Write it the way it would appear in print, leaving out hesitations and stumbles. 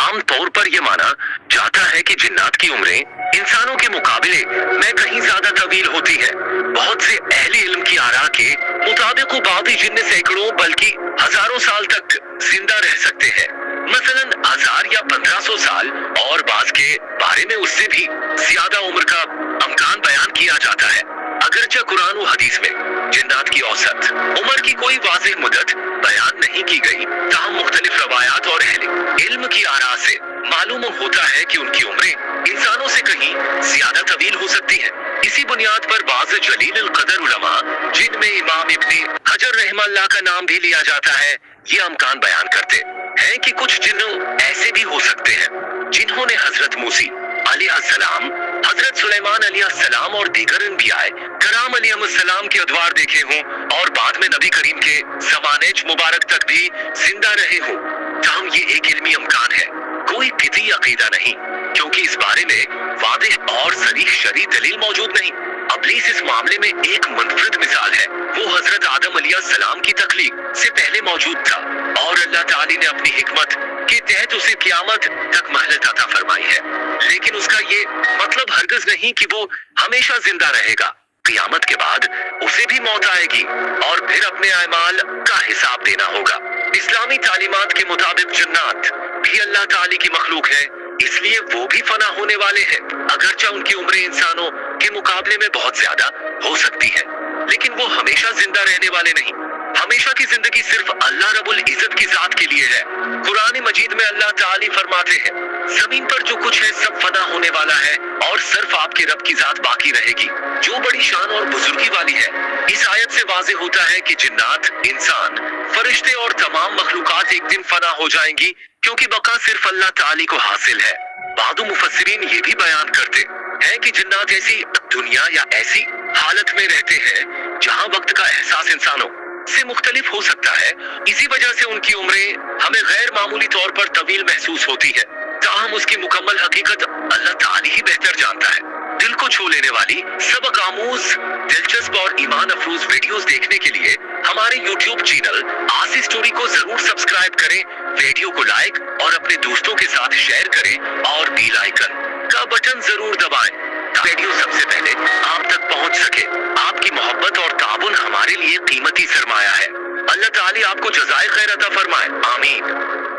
आम तौर पर यह माना जाता है कि जिन्नात की उम्रें इंसानों के मुकाबले में कहीं ज्यादा तवील होती है। बहुत से अहले इल्म की आरा के मुताबिक बादी जिन्न सैकड़ों बल्कि हजारों साल तक जिंदा रह सकते हैं, मसलन 1000 या 1500 साल, और बाज के बारे में उससे भी ज्यादा उम्र का अमकान बयान किया जाता है। अगरचे कुरान और हदीस में जिन्नात की औसत उम्र की कोई वाज़ेह मुद्दत बयान नहीं की गई, ताहम मुख्तलिफ रवायात और अहले इल्म की आरा से मालूम होता है कि उनकी उम्रें इंसानों से कहीं ज्यादा तवील हो सकती हैं। इसी बुनियाद पर बाज़ जलील अल क़दर उलमा, जिनमें इमाम इब्ने हजर रहमतुल्लाह का नाम भी लिया जाता है, ये अमकान बयान करते हैं कि कुछ जिन्न ऐसे भी हो सकते हैं जिन्होंने हजरत मूसी अलैहिस्सलाम, हजरत सुलेमान अलैहिस्सलाम और दीगर अंबियाए कराम अलैहिस्सलाम के अदवार देखे हों और बाद में नबी करीम के ज़माने मुबारक तक भी जिंदा रहे हों। ताहम ये एक इल्मी अमकान है, कोई किती अकीदा नहीं, क्योंकि इस बारे में वादिह और सरीह शरई दलील मौजूद नहीं। इब्लीस इस मामले में एक मुनफरिद मिसाल है। वो हजरत आदम अलैहिस्सलाम की तख्लीक से पहले मौजूद था और अल्लाह ताला ने अपनी हिकमत के तहत उसे क़यामत तक महलत अता फरमाई है, लेकिन उसका ये मतलब हरगिज़ नहीं कि वो हमेशा जिंदा रहेगा। क़यामत के बाद उसे भी मौत आएगी और फिर अपने अमाल का हिसाब देना होगा। इस्लामी तालीमात के मुताबिक जन्नात भी अल्लाह ताला की मखलूक है, इसलिए वो भी फना होने वाले हैं। अगरचे उनकी उम्रें इंसानों के मुकाबले में बहुत ज्यादा हो सकती है, लेकिन वो हमेशा जिंदा रहने वाले नहीं। हमेशा की जिंदगी सिर्फ अल्लाह रब्बुल इज्जत की जात के लिए है। कुरान मजीद में अल्लाह ताला फरमाते हैं, जमीन पर जो कुछ है सब फना होने वाला है और सिर्फ आपके रब की जात बाकी रहेगी, जो बड़ी शान और बुजुर्गी वाली है। इस आयत से वाज़ेह होता है कि जिन्नात, इंसान, फरिश्ते और तमाम मखलूकात एक दिन फना हो जाएंगी, क्योंकि बका सिर्फ अल्लाह ताला को हासिल है। बादु मुफस्सिरीन ये भी बयान करते हैं कि जिन्नात ऐसी दुनिया या ऐसी हालत में रहते हैं जहाँ वक्त का एहसास इंसानों से मुख्तलिफ हो सकता है। इसी वजह से उनकी उम्रें हमें गैर मामूली तौर पर तवील महसूस होती है, ताहम उसकी मुकम्मल हकीकत अल्लाह ताला ही बेहतर जानता है। दिल को छू लेने वाली, सबक आमूज, दिलचस्प और ईमान अफरोज वीडियोस देखने के लिए हमारे YouTube चैनल आसी स्टोरी को जरूर सब्सक्राइब करें, वीडियो को लाइक और अपने दोस्तों के साथ शेयर करें और बेल आइकन का बटन जरूर दबाएं, वीडियो सबसे पहले आप तक पहुंच सके। आपकी मोहब्बत और ताबुन हमारे लिए कीमती सरमाया है। अल्लाह ताला आपको जज़ाए खैर अता फरमाए। आमीन।